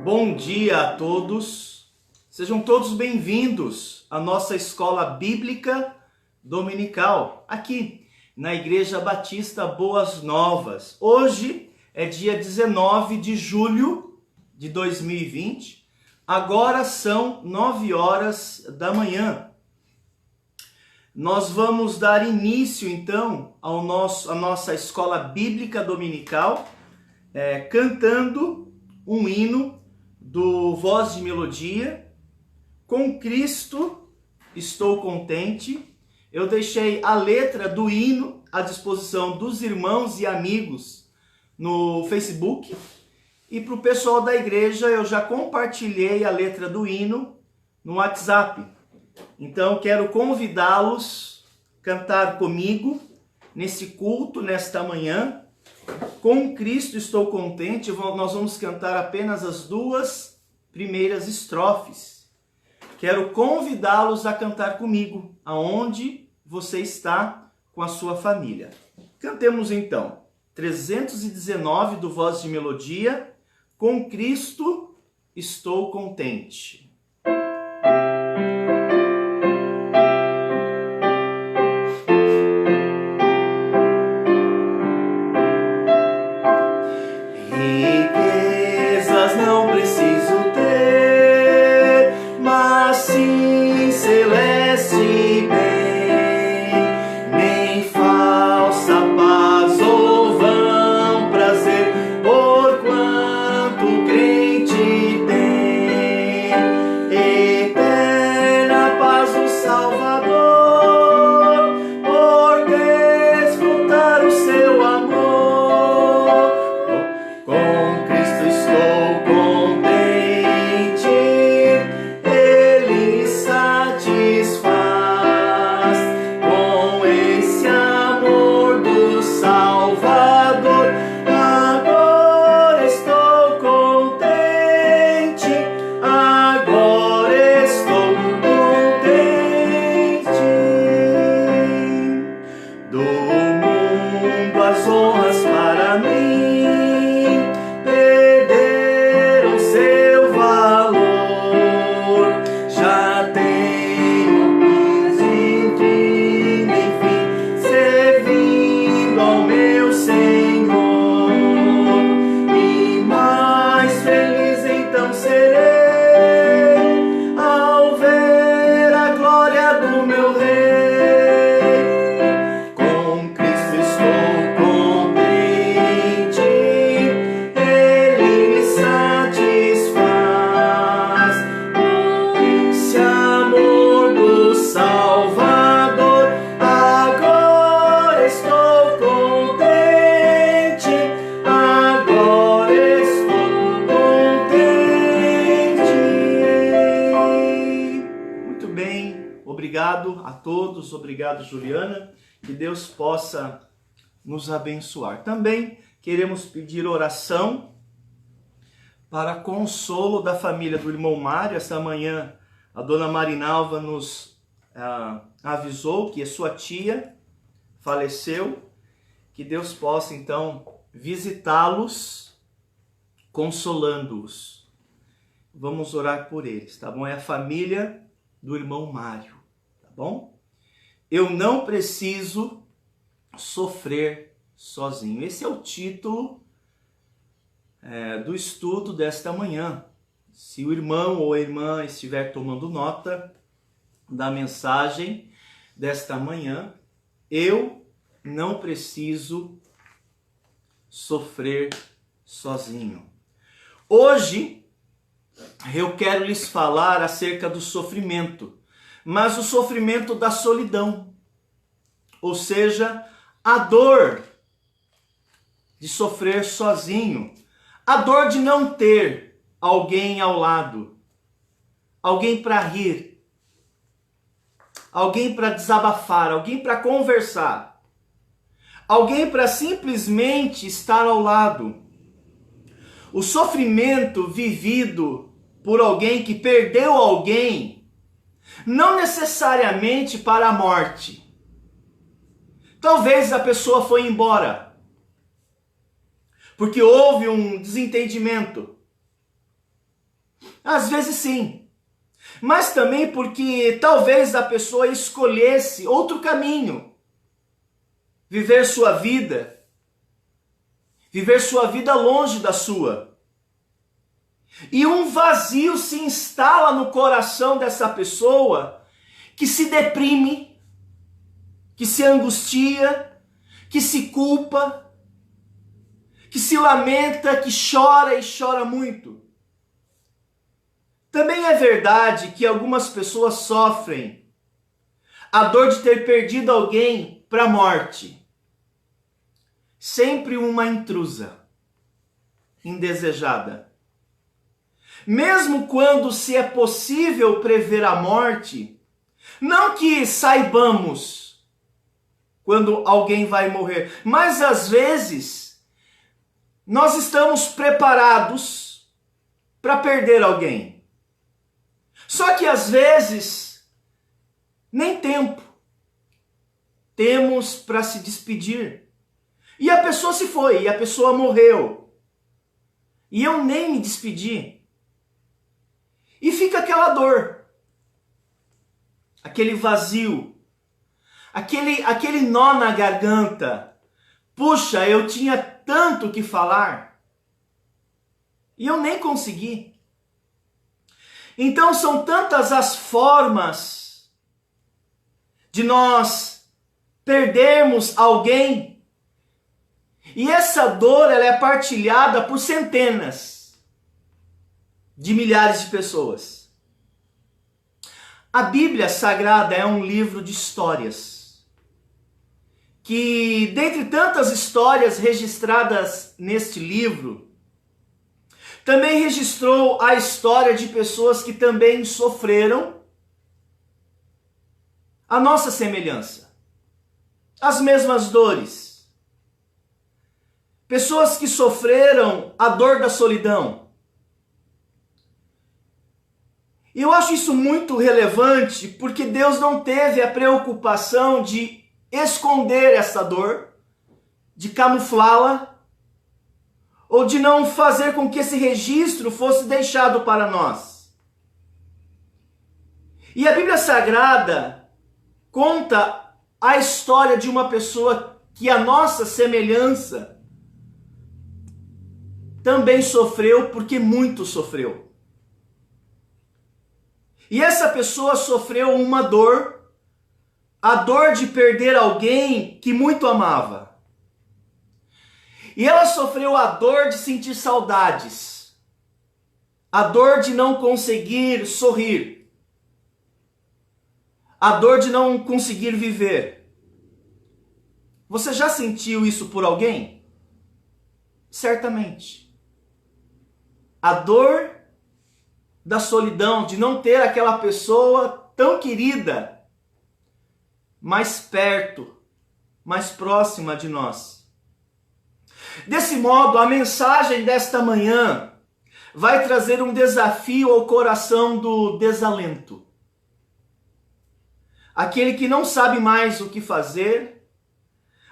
Bom dia a todos, sejam todos bem-vindos à nossa escola bíblica dominical, aqui na Igreja Batista Boas Novas. Hoje é dia 19 de julho de 2020, agora são 9 horas da manhã. Nós vamos dar início então à nossa escola bíblica dominical, cantando um hino do Voz de Melodia, Com Cristo Estou Contente. Eu deixei a letra do hino à disposição dos irmãos e amigos no Facebook, e para o pessoal da igreja eu já compartilhei a letra do hino no WhatsApp. Então quero convidá-los a cantar comigo nesse culto, nesta manhã. Com Cristo Estou Contente. Nós vamos cantar apenas as duas primeiras estrofes. Quero convidá-los a cantar comigo, aonde você está com a sua família. Cantemos então, 319 do Voz de Melodia, Com Cristo Estou Contente. Obrigado, Juliana. Que Deus possa nos abençoar. Também queremos pedir oração para consolo da família do irmão Mário. Esta manhã a dona Marinalva nos avisou que a sua tia faleceu. Que Deus possa então visitá-los, consolando-os. Vamos orar por eles, tá bom? É a família do irmão Mário, tá bom? Eu não preciso sofrer sozinho. Esse é o título do estudo desta manhã. Se o irmão ou a irmã estiver tomando nota da mensagem desta manhã, eu não preciso sofrer sozinho. Hoje eu quero lhes falar acerca do sofrimento, mas o sofrimento da solidão, ou seja, a dor de sofrer sozinho, a dor de não ter alguém ao lado, alguém para rir, alguém para desabafar, alguém para conversar, alguém para simplesmente estar ao lado. O sofrimento vivido por alguém que perdeu alguém, não necessariamente para a morte. Talvez a pessoa foi embora, porque houve um desentendimento. Às vezes sim. Mas também porque talvez a pessoa escolhesse outro caminho. Viver sua vida longe da sua. E um vazio se instala no coração dessa pessoa que se deprime, que se angustia, que se culpa, que se lamenta, que chora e chora muito. Também é verdade que algumas pessoas sofrem a dor de ter perdido alguém para a morte. Sempre uma intrusa, indesejada. Mesmo quando se é possível prever a morte, não que saibamos quando alguém vai morrer, mas às vezes nós estamos preparados para perder alguém. Só que às vezes nem tempo temos para se despedir. E a pessoa se foi, e a pessoa morreu. E eu nem me despedi. E fica aquela dor, aquele vazio, aquele nó na garganta. Puxa, eu tinha tanto que falar e eu nem consegui. Então são tantas as formas de nós perdermos alguém. E essa dor ela é partilhada por centenas de milhares de pessoas. A Bíblia Sagrada é um livro de histórias, que dentre tantas histórias registradas neste livro, também registrou a história de pessoas que também sofreram a nossa semelhança, as mesmas dores. Pessoas que sofreram a dor da solidão. E eu acho isso muito relevante porque Deus não teve a preocupação de esconder essa dor, de camuflá-la, ou de não fazer com que esse registro fosse deixado para nós. E a Bíblia Sagrada conta a história de uma pessoa que a nossa semelhança também sofreu porque muito sofreu. E essa pessoa sofreu uma dor, a dor de perder alguém que muito amava. E ela sofreu a dor de sentir saudades, a dor de não conseguir sorrir, a dor de não conseguir viver. Você já sentiu isso por alguém? Certamente. A dor da solidão, de não ter aquela pessoa tão querida, mais perto, mais próxima de nós. Desse modo, a mensagem desta manhã vai trazer um desafio ao coração do desalento. Aquele que não sabe mais o que fazer,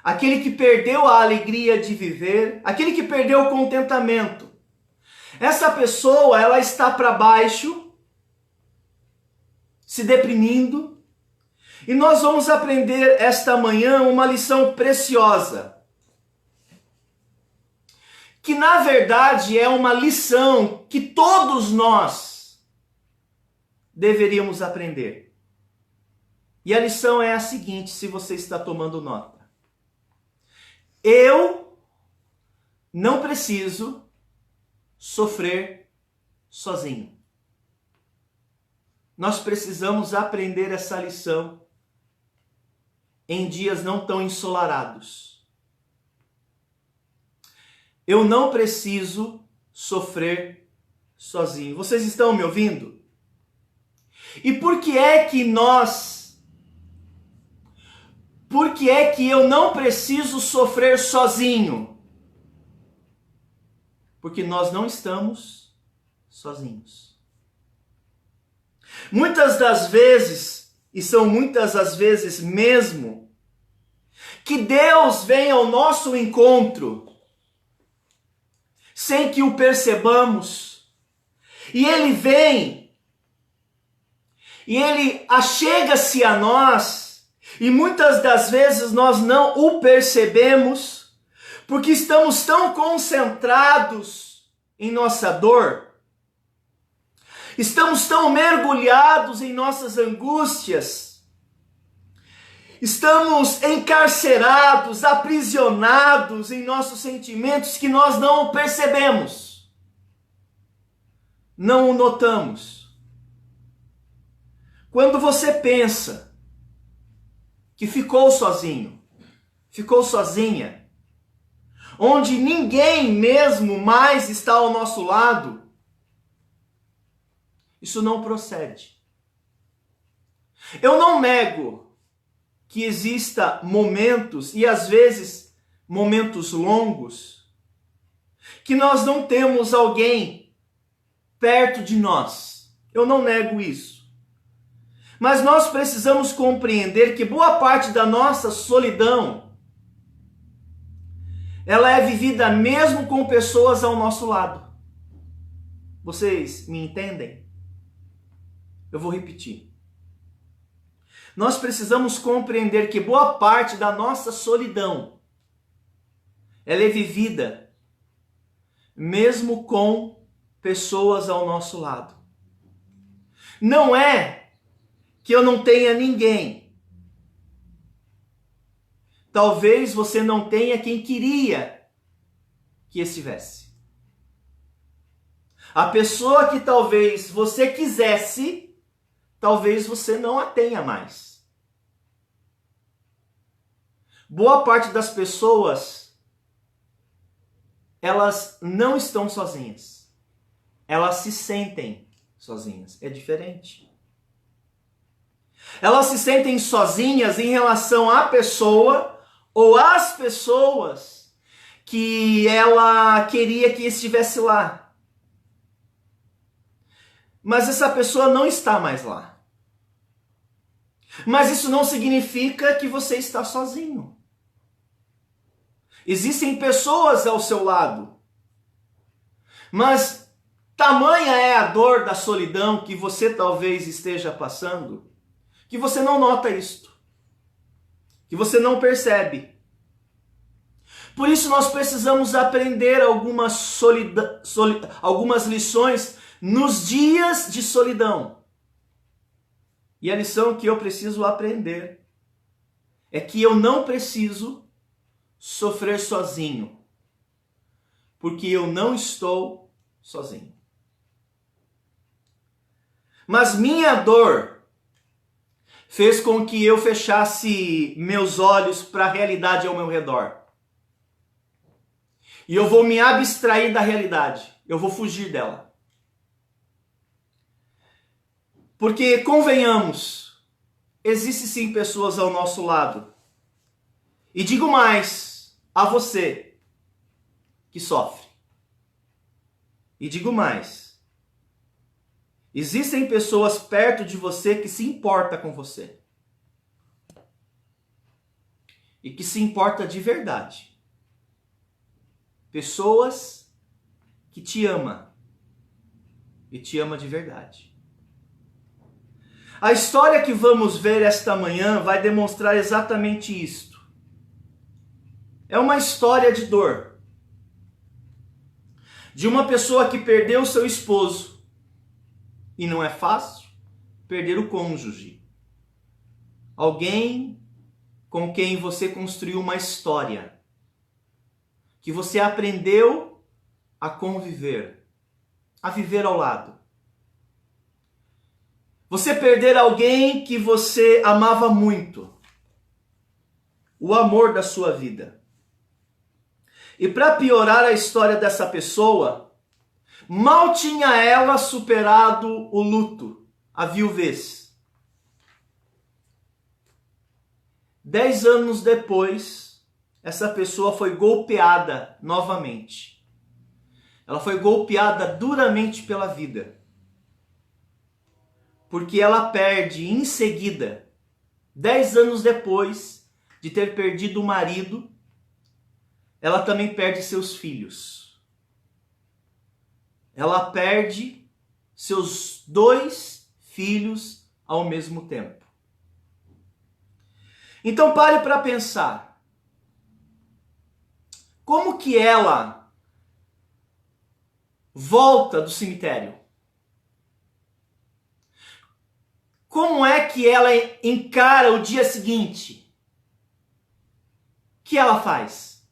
aquele que perdeu a alegria de viver, aquele que perdeu o contentamento. Essa pessoa, ela está para baixo, se deprimindo, e nós vamos aprender esta manhã uma lição preciosa, que na verdade é uma lição que todos nós deveríamos aprender. E a lição é a seguinte, se você está tomando nota. Eu não preciso sofrer sozinho. Nós precisamos aprender essa lição em dias não tão ensolarados. Eu não preciso sofrer sozinho. Vocês estão me ouvindo? E por que é que eu não preciso sofrer sozinho? Porque nós não estamos sozinhos. Muitas das vezes, e são muitas as vezes mesmo, que Deus vem ao nosso encontro, sem que o percebamos, E ele vem, e ele achega-se a nós, e muitas das vezes nós não o percebemos, porque estamos tão concentrados em nossa dor, estamos tão mergulhados em nossas angústias, estamos encarcerados, aprisionados em nossos sentimentos que nós não o percebemos, não o notamos. Quando você pensa que ficou sozinho, ficou sozinha, onde ninguém mesmo mais está ao nosso lado, isso não procede. Eu não nego que exista momentos, e às vezes momentos longos, que nós não temos alguém perto de nós. Eu não nego isso. Mas nós precisamos compreender que boa parte da nossa solidão, ela é vivida mesmo com pessoas ao nosso lado. Vocês me entendem? Eu vou repetir. Nós precisamos compreender que boa parte da nossa solidão, ela é vivida mesmo com pessoas ao nosso lado. Não é que eu não tenha ninguém. Talvez você não tenha quem queria que estivesse. A pessoa que talvez você quisesse, talvez você não a tenha mais. Boa parte das pessoas, elas não estão sozinhas. Elas se sentem sozinhas. É diferente. Elas se sentem sozinhas em relação à pessoa ou às pessoas que ela queria que estivesse lá. Mas essa pessoa não está mais lá. Mas isso não significa que você está sozinho. Existem pessoas ao seu lado. Mas tamanha é a dor da solidão que você talvez esteja passando, que você não nota isto, que você não percebe. Por isso nós precisamos aprender algumas lições nos dias de solidão. E a lição que eu preciso aprender é que eu não preciso sofrer sozinho, porque eu não estou sozinho. Mas minha dor fez com que eu fechasse meus olhos para a realidade ao meu redor. E eu vou me abstrair da realidade. Eu vou fugir dela. Porque, convenhamos, existem sim pessoas ao nosso lado. E digo mais a você que sofre. E digo mais. Existem pessoas perto de você que se importa com você. E que se importa de verdade. Pessoas que te amam. E te ama de verdade. A história que vamos ver esta manhã vai demonstrar exatamente isto. É uma história de dor. De uma pessoa que perdeu seu esposo. E não é fácil perder o cônjuge. Alguém com quem você construiu uma história. Que você aprendeu a conviver. A viver ao lado. Você perder alguém que você amava muito. O amor da sua vida. E para piorar a história dessa pessoa, mal tinha ela superado o luto, a viuvez. 10 anos depois, essa pessoa foi golpeada novamente. Ela foi golpeada duramente pela vida. Porque ela perde em seguida, 10 anos depois de ter perdido o marido, ela também perde seus filhos. Ela perde seus 2 filhos ao mesmo tempo. Então pare para pensar. Como que ela volta do cemitério? Como é que ela encara o dia seguinte? O que ela faz?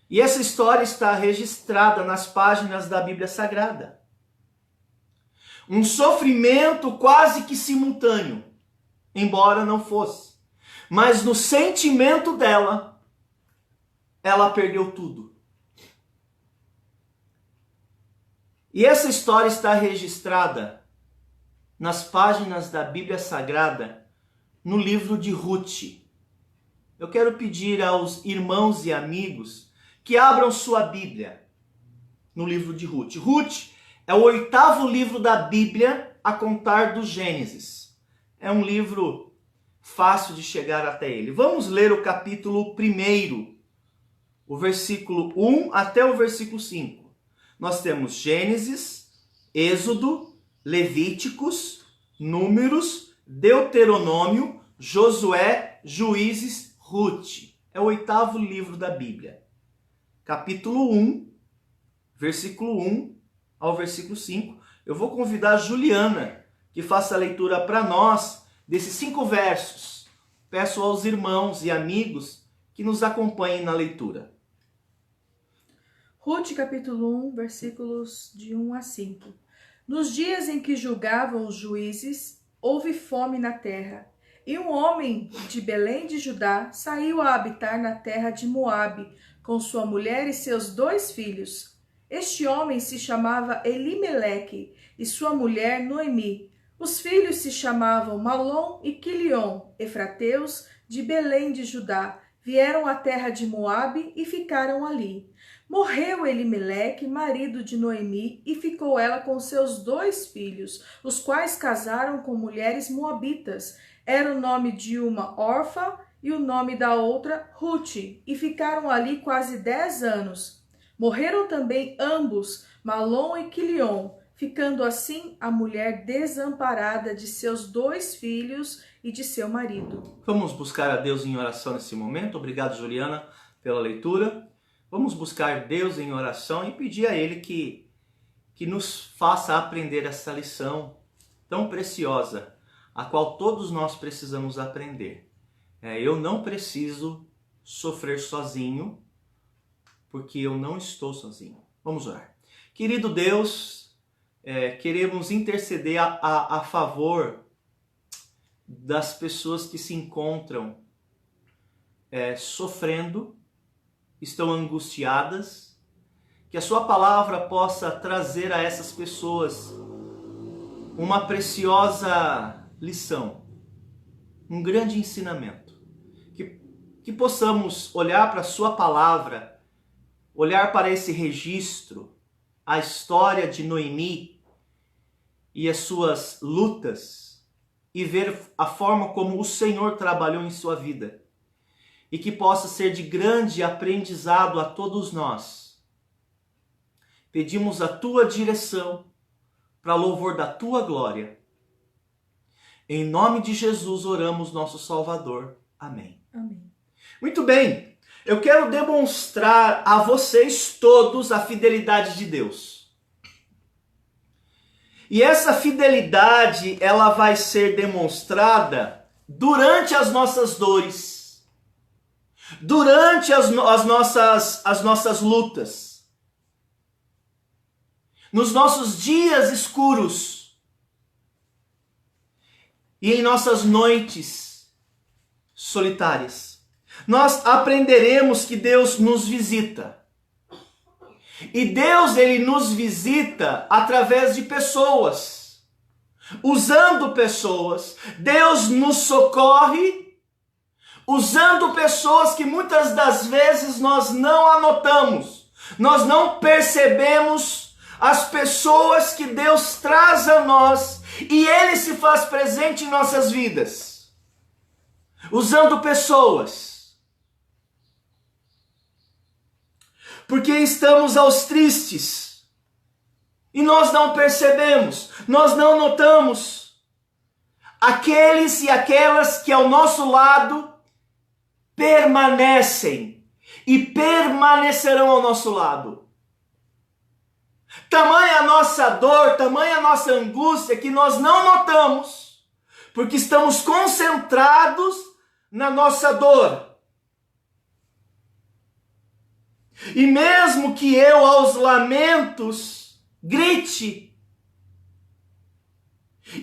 E essa história está registrada nas páginas da Bíblia Sagrada. Um sofrimento quase que simultâneo, embora não fosse. Mas no sentimento dela, ela perdeu tudo. E essa história está registrada nas páginas da Bíblia Sagrada, no livro de Ruth. Eu quero pedir aos irmãos e amigos que abram sua Bíblia no livro de Ruth. Ruth é o 8º livro da Bíblia a contar do Gênesis. É um livro fácil de chegar até ele. Vamos ler o capítulo 1, o versículo 1 até o versículo 5. Nós temos Gênesis, Êxodo, Levíticos, Números, Deuteronômio, Josué, Juízes, Ruth. É o 8º livro da Bíblia. Capítulo 1, versículo 1 ao versículo 5. Eu vou convidar a Juliana que faça a leitura para nós desses 5 versos. Peço aos irmãos e amigos que nos acompanhem na leitura. Ruth, capítulo 1, versículos de 1 a 5. Nos dias em que julgavam os juízes, houve fome na terra, e um homem de Belém de Judá saiu a habitar na terra de Moabe, com sua mulher e seus 2 filhos. Este homem se chamava Elimeleque, e sua mulher Noemi. Os filhos se chamavam Malom e Quilion, efrateus de Belém de Judá. Vieram à terra de Moabe e ficaram ali. Morreu Elimeleque, marido de Noemi, e ficou ela com seus 2 filhos, os quais casaram com mulheres moabitas. Era o nome de uma Orfa e o nome da outra Ruth, e ficaram ali quase 10 anos. Morreram também ambos, Malom e Quilion, ficando assim a mulher desamparada de seus 2 filhos e de seu marido. Vamos buscar a Deus em oração nesse momento. Obrigado, Juliana, pela leitura. Vamos buscar Deus em oração e pedir a Ele que nos faça aprender essa lição tão preciosa, a qual todos nós precisamos aprender. Eu não preciso sofrer sozinho, porque eu não estou sozinho. Vamos orar. Querido Deus, queremos interceder a favor das pessoas que se encontram sofrendo, estão angustiadas, que a sua palavra possa trazer a essas pessoas uma preciosa lição, um grande ensinamento, que possamos olhar para a sua palavra, olhar para esse registro, a história de Noemi e as suas lutas e ver a forma como o Senhor trabalhou em sua vida. E que possa ser de grande aprendizado a todos nós. Pedimos a tua direção para louvor da tua glória. Em nome de Jesus oramos, nosso Salvador. Amém. Amém. Muito bem, eu quero demonstrar a vocês todos a fidelidade de Deus. E essa fidelidade, ela vai ser demonstrada durante as nossas dores. Durante as nossas lutas, nos nossos dias escuros e em nossas noites solitárias, nós aprenderemos que Deus nos visita. E Deus, ele nos visita através de pessoas, usando pessoas. Deus nos socorre usando pessoas que muitas das vezes nós não anotamos, nós não percebemos as pessoas que Deus traz a nós e Ele se faz presente em nossas vidas, usando pessoas. Porque estamos aos tristes, E nós não percebemos, nós não notamos. Aqueles e aquelas que ao nosso lado permanecem e permanecerão ao nosso lado. Tamanha a nossa dor, tamanha a nossa angústia que nós não notamos, porque estamos concentrados na nossa dor. E mesmo que eu aos lamentos grite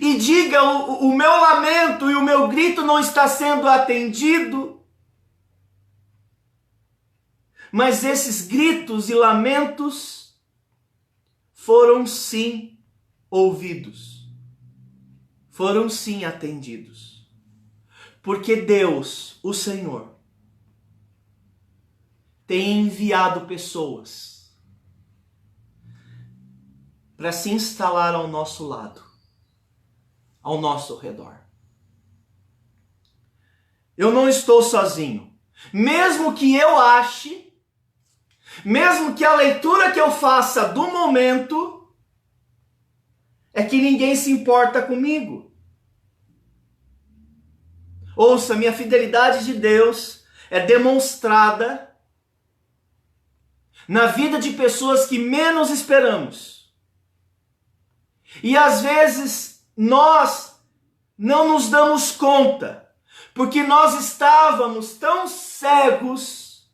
e diga o meu lamento e o meu grito não está sendo atendido, mas esses gritos e lamentos foram sim ouvidos, foram sim atendidos, porque Deus, o Senhor, tem enviado pessoas para se instalar ao nosso lado, ao nosso redor. Eu não estou sozinho. Mesmo que eu ache, mesmo que a leitura que eu faça do momento é que ninguém se importa comigo. Ouça, minha fidelidade de Deus é demonstrada na vida de pessoas que menos esperamos. E às vezes nós não nos damos conta, porque nós estávamos tão cegos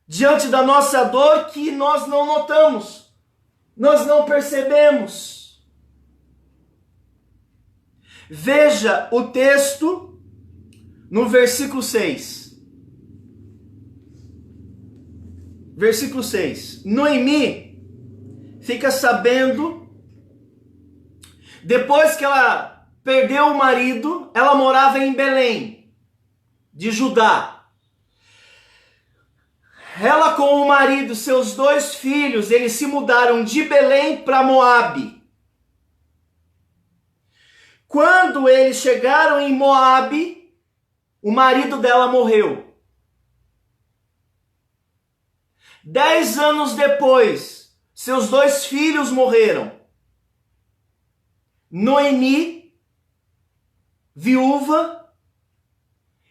diante da nossa dor que nós não notamos, nós não percebemos. Veja o texto no versículo 6. Versículo 6. Noemi fica sabendo, depois que ela perdeu o marido, ela morava em Belém, de Judá. Ela com o marido, seus 2 filhos, eles se mudaram de Belém para Moabe. Quando eles chegaram em Moabe, o marido dela morreu. 10 anos depois, seus 2 filhos morreram. Noemi, viúva,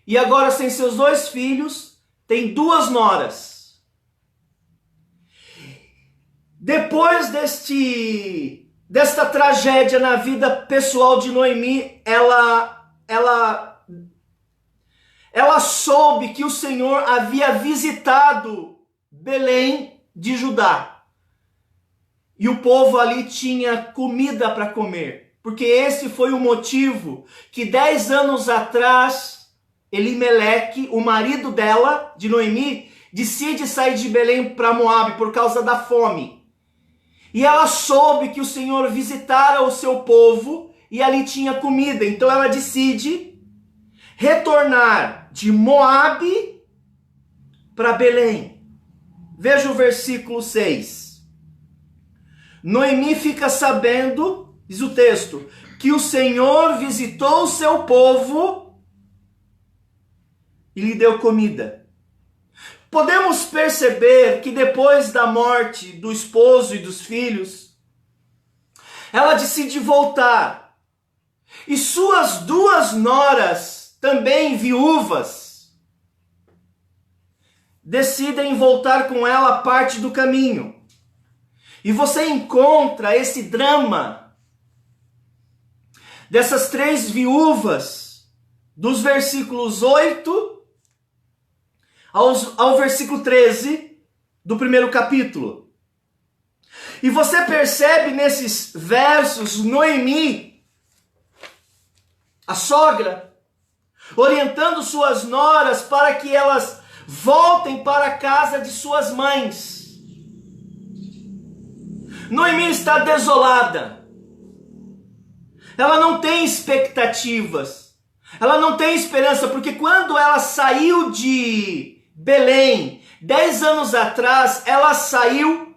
e agora sem seus 2 filhos, tem 2 noras. Depois desta tragédia na vida pessoal de Noemi, ela soube que o Senhor havia visitado Belém de Judá. E o povo ali tinha comida para comer. Porque esse foi o motivo que 10 anos atrás, Elimeleque, o marido dela, de Noemi, decide sair de Belém para Moabe por causa da fome. E ela soube que o Senhor visitara o seu povo e ali tinha comida. Então ela decide retornar de Moabe para Belém. Veja o versículo 6. Noemi fica sabendo, diz o texto, que o Senhor visitou o seu povo e lhe deu comida. Podemos perceber que depois da morte do esposo e dos filhos, ela decide voltar. E suas 2 noras, também viúvas, decidem voltar com ela parte do caminho. E você encontra esse drama dessas 3 viúvas, dos versículos 8 ao versículo 13 do primeiro capítulo. E você percebe nesses versos Noemi, a sogra, orientando suas noras para que elas voltem para a casa de suas mães. Noemi está desolada. Ela não tem expectativas. Ela não tem esperança, porque quando ela saiu de Belém, 10 anos atrás, ela saiu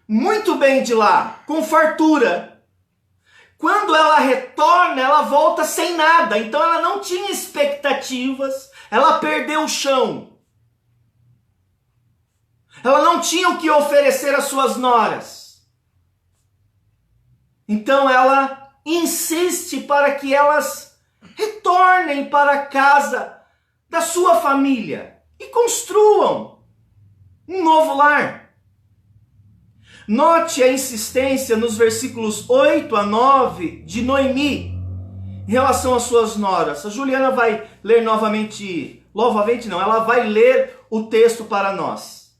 muito bem de lá, com fartura. Quando ela retorna, ela volta sem nada. Então ela não tinha expectativas, ela perdeu o chão. Ela não tinha o que oferecer às suas noras. Então ela insiste para que elas retornem para a casa da sua família e construam um novo lar. Note a insistência nos versículos 8 a 9 de Noemi em relação às suas noras. A Juliana vai ler novamente não, ela vai ler o texto para nós.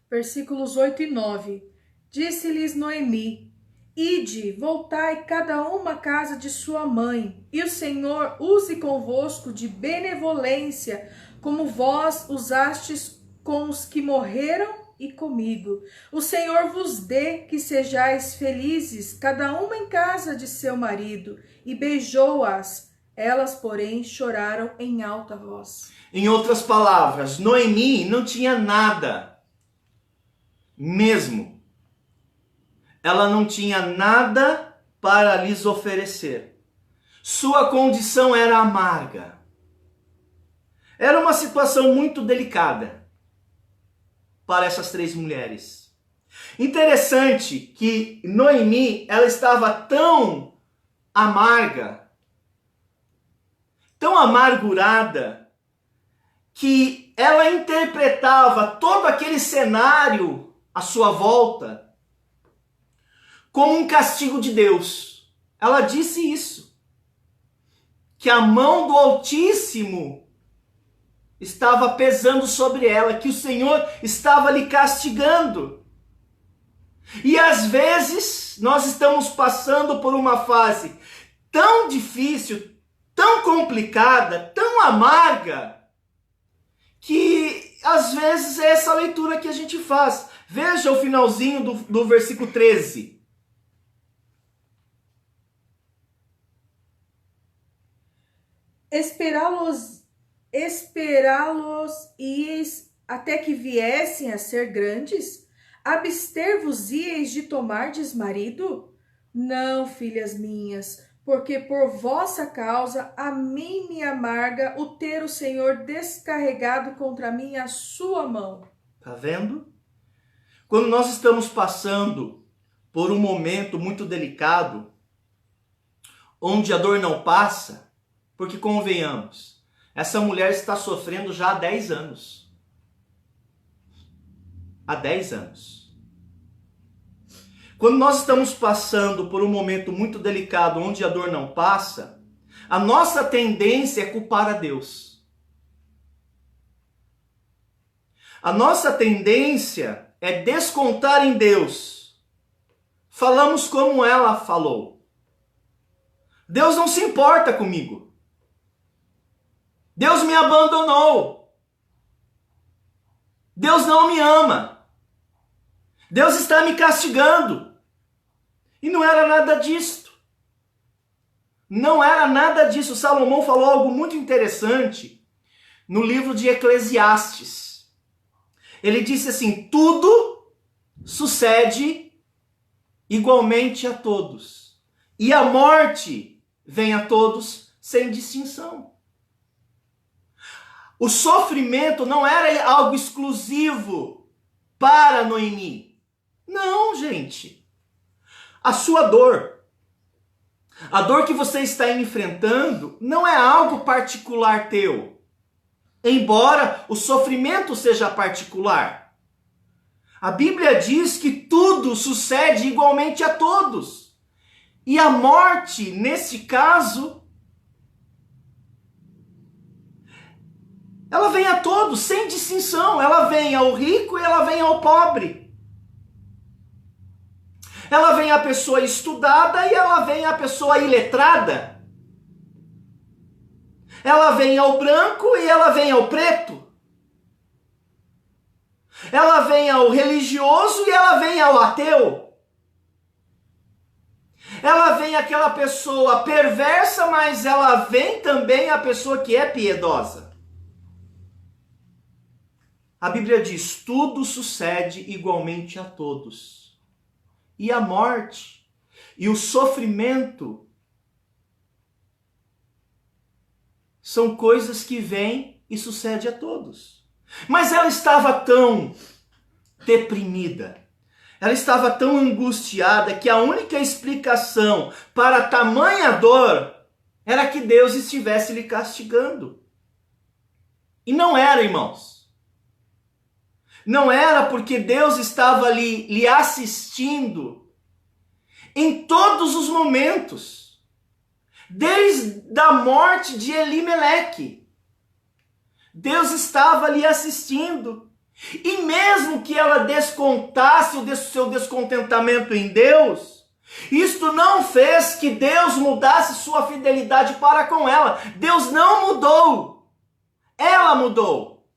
Versículos 8 e 9. Disse-lhes Noemi: Ide, voltai cada uma à casa de sua mãe, e o Senhor use convosco de benevolência, como vós usastes com os que morreram e comigo. O Senhor vos dê que sejais felizes, cada uma em casa de seu marido. E beijou-as. Elas, porém, choraram em alta voz. Em outras palavras, Noemi não tinha nada. Mesmo. Ela não tinha nada para lhes oferecer. Sua condição era amarga. Era uma situação muito delicada para essas três mulheres. Interessante que Noemi, ela estava tão amarga, tão amargurada, que ela interpretava todo aquele cenário à sua volta como um castigo de Deus. Ela disse isso, que a mão do Altíssimo estava pesando sobre ela, que o Senhor estava lhe castigando. E às vezes nós estamos passando por uma fase tão difícil, tão complicada, tão amarga, que às vezes é essa leitura que a gente faz. Veja o finalzinho do versículo 13. Esperá-los-íeis até que viessem a ser grandes? Abster-vos-íeis de tomardes marido? Não, filhas minhas, porque por vossa causa a mim me amarga o ter o Senhor descarregado contra mim a sua mão. Tá vendo? Quando nós estamos passando por um momento muito delicado, onde a dor não passa, porque convenhamos, essa mulher está sofrendo já há 10 anos. Há 10 anos. Quando nós estamos passando por um momento muito delicado, onde a dor não passa, a nossa tendência é culpar a Deus. A nossa tendência é descontar em Deus. Falamos como ela falou. Deus não se importa comigo. Deus me abandonou. Deus não me ama. Deus está me castigando. E não era nada disso. Não era nada disso. Salomão falou algo muito interessante no livro de Eclesiastes. Ele disse assim: tudo sucede igualmente a todos, e a morte vem a todos sem distinção. O sofrimento não era algo exclusivo para Noemi. Não, gente. A sua dor, a dor que você está enfrentando, não é algo particular teu. Embora o sofrimento seja particular. A Bíblia diz que tudo sucede igualmente a todos. E a morte, nesse caso, ela vem a todos, sem distinção. Ela vem ao rico e ela vem ao pobre. Ela vem à pessoa estudada e ela vem à pessoa iletrada. Ela vem ao branco e ela vem ao preto. Ela vem ao religioso e ela vem ao ateu. Ela vem àquela pessoa perversa, mas ela vem também à pessoa que é piedosa. A Bíblia diz: tudo sucede igualmente a todos. E a morte e o sofrimento são coisas que vêm e sucedem a todos. Mas ela estava tão deprimida. Ela estava tão angustiada que a única explicação para tamanha dor era que Deus estivesse lhe castigando. E não era, irmãos. Não era porque Deus estava ali lhe assistindo em todos os momentos. Desde a morte de Elimeleque. Deus estava lhe assistindo. E mesmo que ela descontasse o seu descontentamento em Deus, isto não fez que Deus mudasse sua fidelidade para com ela. Deus não mudou. Ela mudou.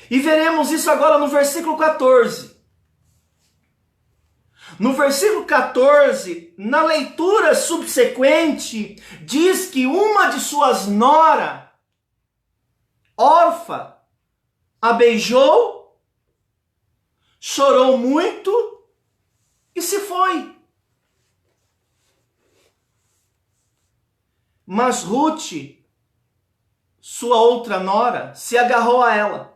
E veremos isso agora no versículo 14. No versículo 14, na leitura subsequente, diz que uma de suas noras, Orfa, a beijou, chorou muito e se foi. Mas Ruth, sua outra nora, se agarrou a ela.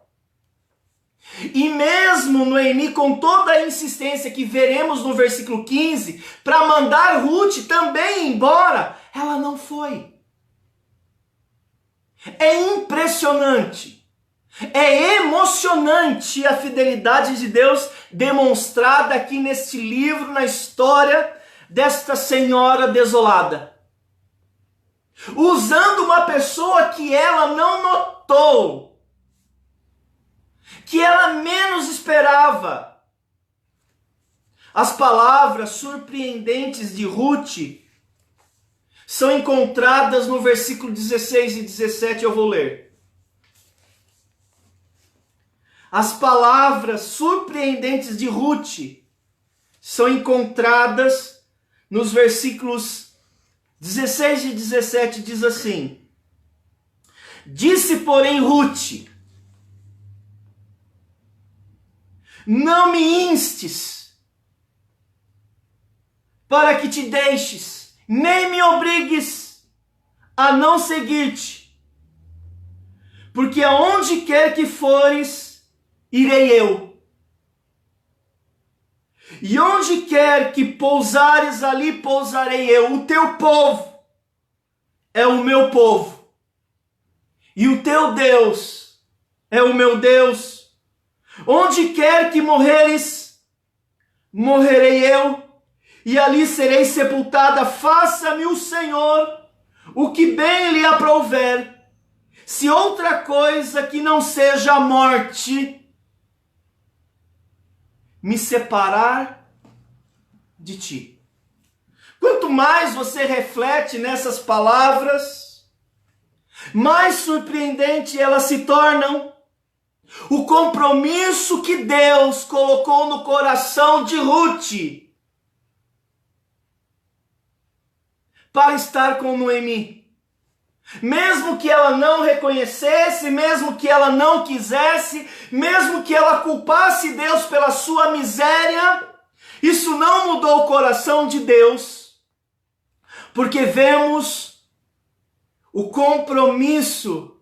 E mesmo Noemi, com toda a insistência que veremos no versículo 15, para mandar Ruth também embora, ela não foi. É impressionante, é emocionante a fidelidade de Deus demonstrada aqui neste livro, na história desta senhora desolada. Usando uma pessoa que ela não notou, que ela menos esperava. As palavras surpreendentes de Ruth são encontradas no versículo 16 e 17, eu vou ler. As palavras surpreendentes de Ruth são encontradas nos versículos 16 e 17, diz assim: Disse, porém, Ruth: Não me instes para que te deixes, nem me obrigues a não seguir-te, porque aonde quer que fores, irei eu. E onde quer que pousares, ali pousarei eu. O teu povo é o meu povo, e o teu Deus é o meu Deus. Onde quer que morreres, morrerei eu, e ali serei sepultada. Faça-me o Senhor o que bem lhe aprouver, se outra coisa que não seja a morte me separar de ti. Quanto mais você reflete nessas palavras, mais surpreendente elas se tornam. O compromisso que Deus colocou no coração de Ruth para estar com Noemi. Mesmo que ela não reconhecesse, mesmo que ela não quisesse, mesmo que ela culpasse Deus pela sua miséria, isso não mudou o coração de Deus, porque vemos o compromisso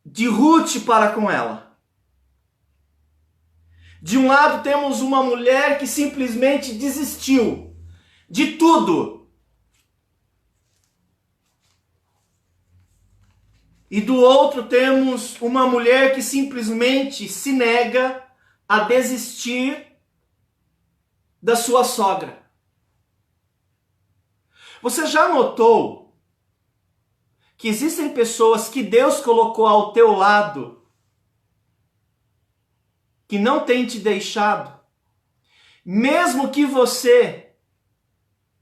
de Ruth para com ela. De um lado temos uma mulher que simplesmente desistiu de tudo. E do outro temos uma mulher que simplesmente se nega a desistir da sua sogra. Você já notou que existem pessoas que Deus colocou ao teu lado, que não tem te deixado, mesmo que você,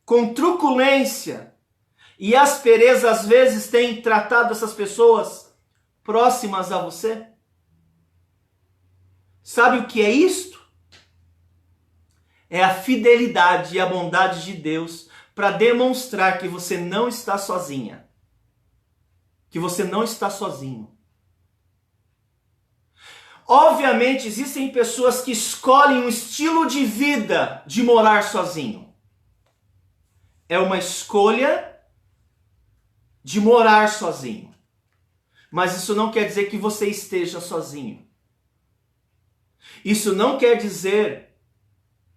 com truculência e aspereza, às vezes tem tratado essas pessoas próximas a você? Sabe o que é isto? É a fidelidade e a bondade de Deus para demonstrar que você não está sozinha. Que você não está sozinho. Obviamente, existem pessoas que escolhem um estilo de vida de morar sozinho. É uma escolha de morar sozinho. Mas isso não quer dizer que você esteja sozinho. Isso não quer dizer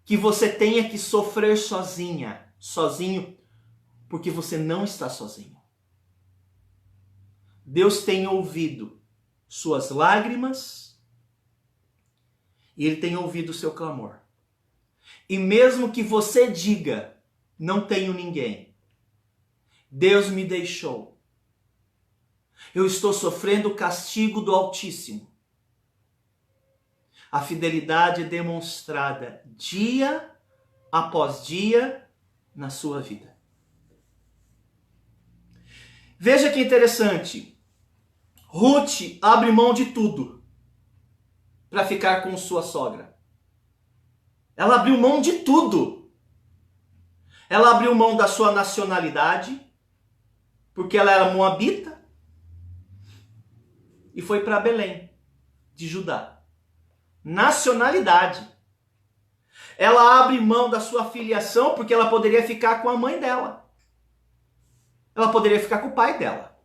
que você tenha que sofrer sozinho, porque você não está sozinho. Deus tem ouvido suas lágrimas e Ele tem ouvido o seu clamor. E mesmo que você diga, não tenho ninguém, Deus me deixou, eu estou sofrendo o castigo do Altíssimo, a fidelidade é demonstrada dia após dia na sua vida. Veja que interessante. Ruth abre mão de tudo para ficar com sua sogra. Ela abriu mão de tudo. Ela abriu mão da sua nacionalidade, porque ela era moabita, e foi para Belém, de Judá. Nacionalidade. Ela abre mão da sua filiação, porque ela poderia ficar com a mãe dela. Ela poderia ficar com o pai dela.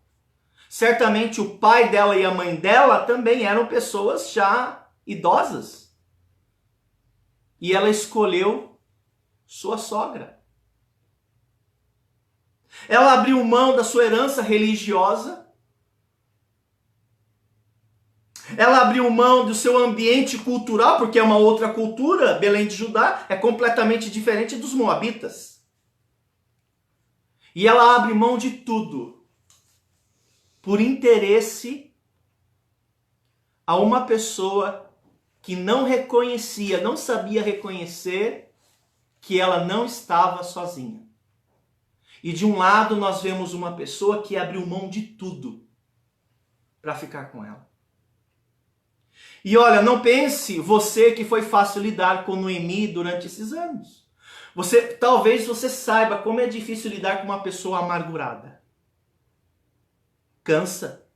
Certamente o pai dela e a mãe dela também eram pessoas já idosas. E ela escolheu sua sogra. Ela abriu mão da sua herança religiosa. Ela abriu mão do seu ambiente cultural, porque é uma outra cultura. Belém de Judá é completamente diferente dos moabitas. E ela abre mão de tudo por interesse a uma pessoa que não reconhecia, não sabia reconhecer que ela não estava sozinha. E de um lado nós vemos uma pessoa que abriu mão de tudo para ficar com ela. E olha, não pense você que foi fácil lidar com Noemi durante esses anos. Talvez você saiba como é difícil lidar com uma pessoa amargurada. Cansa.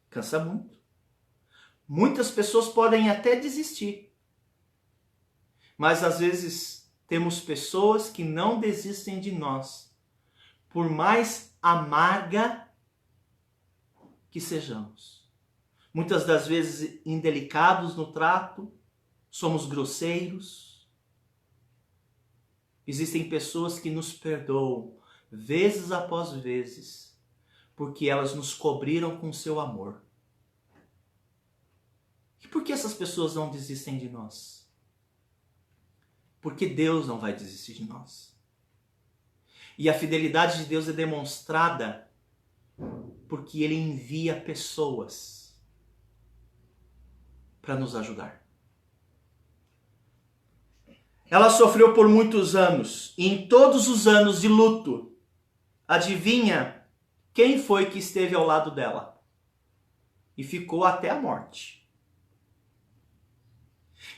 Cansa muito. Muitas pessoas podem até desistir. Mas às vezes temos pessoas que não desistem de nós, por mais amarga que sejamos. Muitas das vezes indelicados no trato, somos grosseiros. Existem pessoas que nos perdoam vezes após vezes, porque elas nos cobriram com seu amor. E por que essas pessoas não desistem de nós? Porque Deus não vai desistir de nós. E a fidelidade de Deus é demonstrada porque Ele envia pessoas para nos ajudar. Ela sofreu por muitos anos, e em todos os anos de luto, adivinha quem foi que esteve ao lado dela? E ficou até a morte.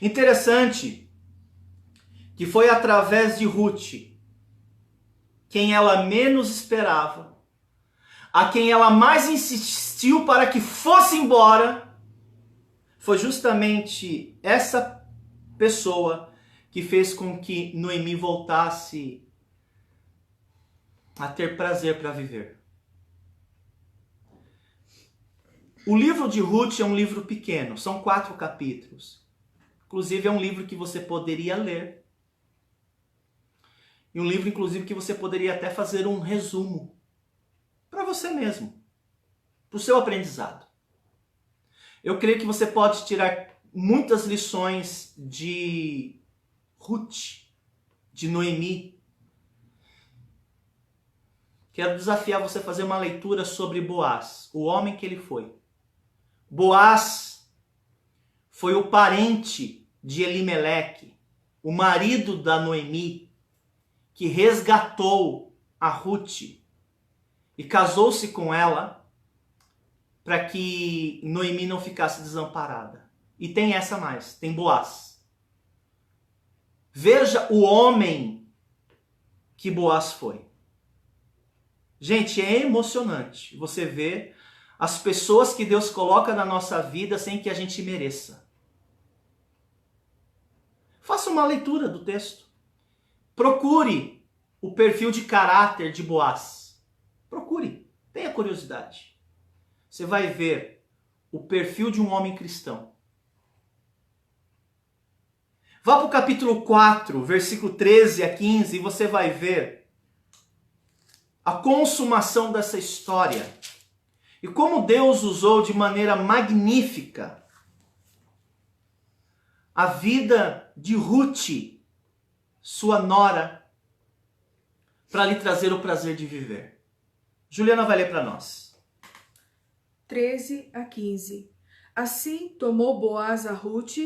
Interessante que foi através de Ruth, quem ela menos esperava, a quem ela mais insistiu para que fosse embora, foi justamente essa pessoa que fez com que Noemi voltasse a ter prazer para viver. O livro de Ruth é um livro pequeno, são 4 capítulos. Inclusive é um livro que você poderia ler. E um livro, inclusive, que você poderia até fazer um resumo para você mesmo, para o seu aprendizado. Eu creio que você pode tirar muitas lições de Ruth, de Noemi. Quero desafiar você a fazer uma leitura sobre Boaz, o homem que ele foi. Boaz foi o parente de Elimeleque, o marido da Noemi, que resgatou a Ruth e casou-se com ela para que Noemi não ficasse desamparada. E tem essa mais, tem Boaz. Veja o homem que Boaz foi. Gente, é emocionante você ver as pessoas que Deus coloca na nossa vida sem que a gente mereça. Faça uma leitura do texto. Procure o perfil de caráter de Boaz. Procure, tenha curiosidade. você vai ver o perfil de um homem cristão. Vá para o capítulo 4, versículo 13 a 15, e você vai ver a consumação dessa história. E como Deus usou de maneira magnífica a vida de Ruth, sua nora, para lhe trazer o prazer de viver. Juliana vai ler para nós. 13 a 15. Assim tomou Boaz a Ruth,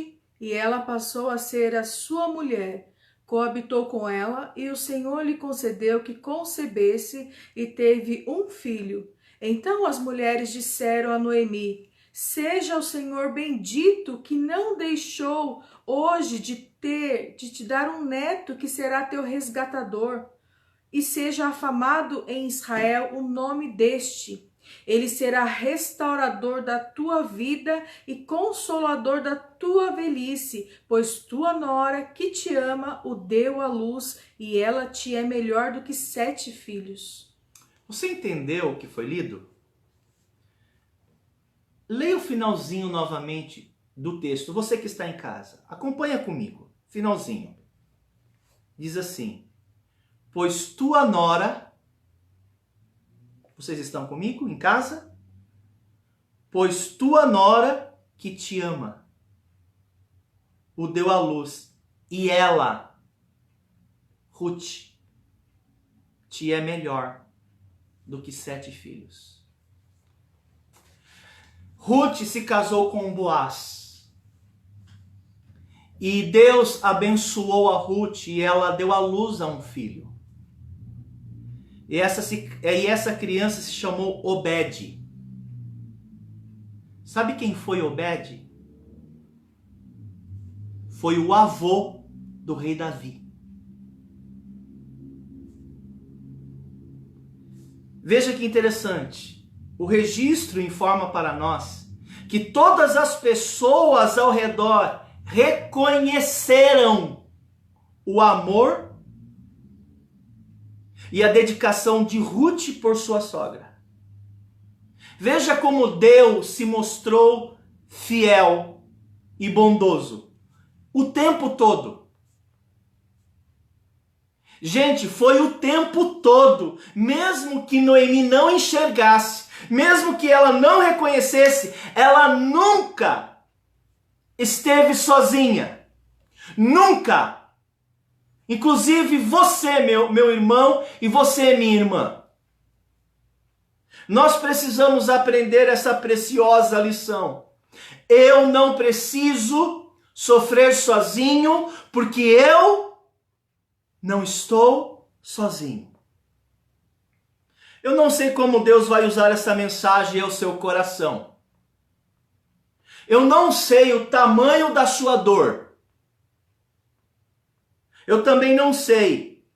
e ela passou a ser a sua mulher. Coabitou com ela, e o Senhor lhe concedeu que concebesse e teve um filho. Então as mulheres disseram a Noemi: seja o Senhor bendito, que não deixou hoje de te dar um neto que será teu resgatador, e seja afamado em Israel o nome deste. Ele será restaurador da tua vida e consolador da tua velhice, pois tua nora, que te ama, o deu à luz, e ela te é melhor do que 7 filhos. Você entendeu o que foi lido? Leia o finalzinho novamente do texto. Você que está em casa, acompanha comigo. Finalzinho. Diz assim: pois tua nora... Vocês estão comigo em casa? Pois tua nora, que te ama, o deu à luz, e ela, Ruth, te é melhor do que 7 filhos. Ruth se casou com Boaz. E Deus abençoou a Ruth e ela deu à luz a um filho. E essa criança se chamou Obed. Sabe quem foi Obed? Foi o avô do rei Davi. Veja que interessante. O registro informa para nós que todas as pessoas ao redor reconheceram o amor e a dedicação de Ruth por sua sogra. Veja como Deus se mostrou fiel e bondoso o tempo todo. Gente, foi o tempo todo, mesmo que Noemi não enxergasse, mesmo que ela não reconhecesse, ela nunca esteve sozinha. Nunca. Inclusive você, meu irmão, e você, minha irmã. Nós precisamos aprender essa preciosa lição. Eu não preciso sofrer sozinho, porque eu não estou sozinho. Eu não sei como Deus vai usar essa mensagem ao seu coração. Eu não sei o tamanho da sua dor. Eu também não sei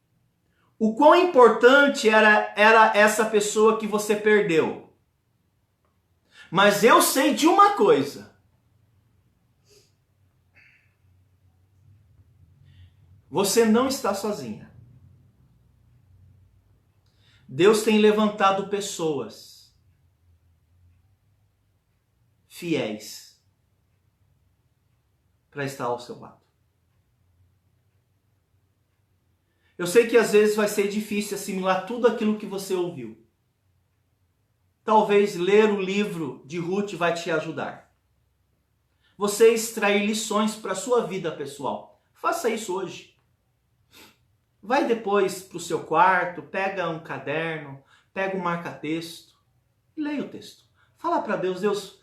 o quão importante era essa pessoa que você perdeu. Mas eu sei de uma coisa. Você não está sozinha. Deus tem levantado pessoas fiéis para estar ao seu lado. Eu sei que às vezes vai ser difícil assimilar tudo aquilo que você ouviu. Talvez ler o livro de Ruth vai te ajudar. Você extrair lições para a sua vida pessoal. Faça isso hoje. Vai depois para o seu quarto, pega um caderno, pega um marca-texto e leia o texto. Fala para Deus, Deus,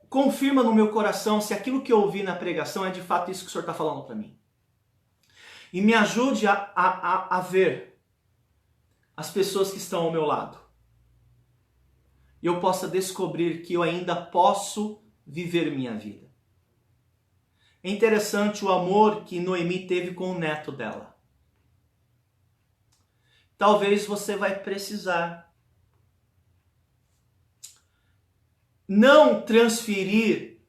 confirma no meu coração se aquilo que eu ouvi na pregação é de fato isso que o Senhor está falando para mim. E me ajude a ver as pessoas que estão ao meu lado. E eu possa descobrir que eu ainda posso viver minha vida. É interessante o amor que Noemi teve com o neto dela. Talvez você vai precisar não transferir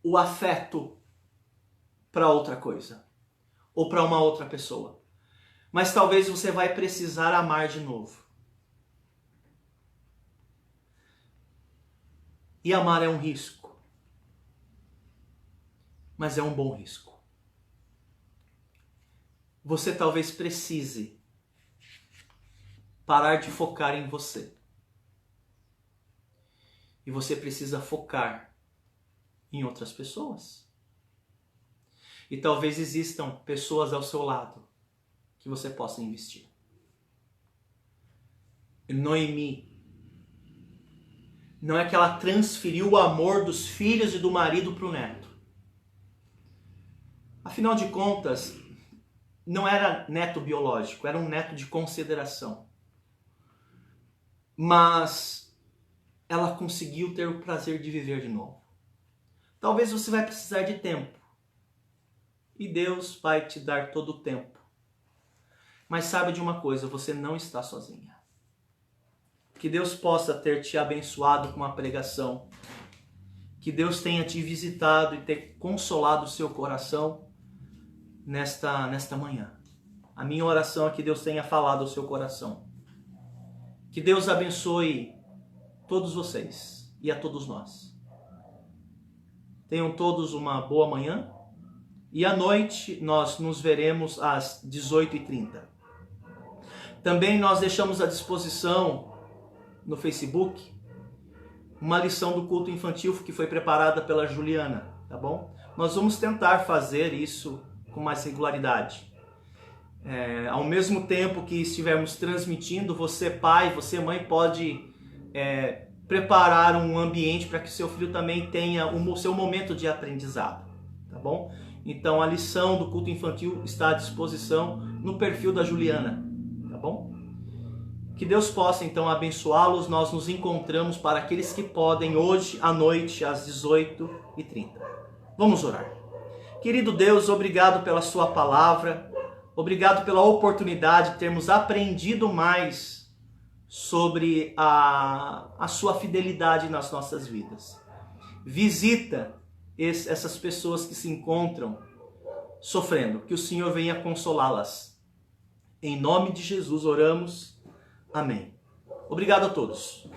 o afeto para outra coisa. Ou para uma outra pessoa. Mas talvez você vai precisar amar de novo. E amar é um risco. Mas é um bom risco. Você talvez precise parar de focar em você. E você precisa focar em outras pessoas. E talvez existam pessoas ao seu lado que você possa investir. Noemi, não é que ela transferiu o amor dos filhos e do marido para o neto. Afinal de contas, não era neto biológico, era um neto de consideração. Mas ela conseguiu ter o prazer de viver de novo. Talvez você vai precisar de tempo. E Deus vai te dar todo o tempo. Mas sabe de uma coisa, você não está sozinha. Que Deus possa ter te abençoado com a pregação. Que Deus tenha te visitado e ter consolado o seu coração nesta manhã. A minha oração é que Deus tenha falado ao seu coração. Que Deus abençoe todos vocês e a todos nós. Tenham todos uma boa manhã. E à noite nós nos veremos às 18h30. Também nós deixamos à disposição no Facebook uma lição do culto infantil que foi preparada pela Juliana, tá bom? Nós vamos tentar fazer isso com mais regularidade. Ao mesmo tempo que estivermos transmitindo, você pai, você mãe pode preparar um ambiente para que seu filho também tenha o seu momento de aprendizado, tá bom? Então a lição do culto infantil está à disposição no perfil da Juliana, tá bom? Que Deus possa então abençoá-los. Nós nos encontramos para aqueles que podem hoje à noite às 18h30. Vamos orar. Querido Deus, obrigado pela sua palavra, obrigado pela oportunidade de termos aprendido mais sobre a sua fidelidade nas nossas vidas. Visita essas pessoas que se encontram sofrendo, que o Senhor venha consolá-las. Em nome de Jesus oramos. Amém. Obrigado a todos.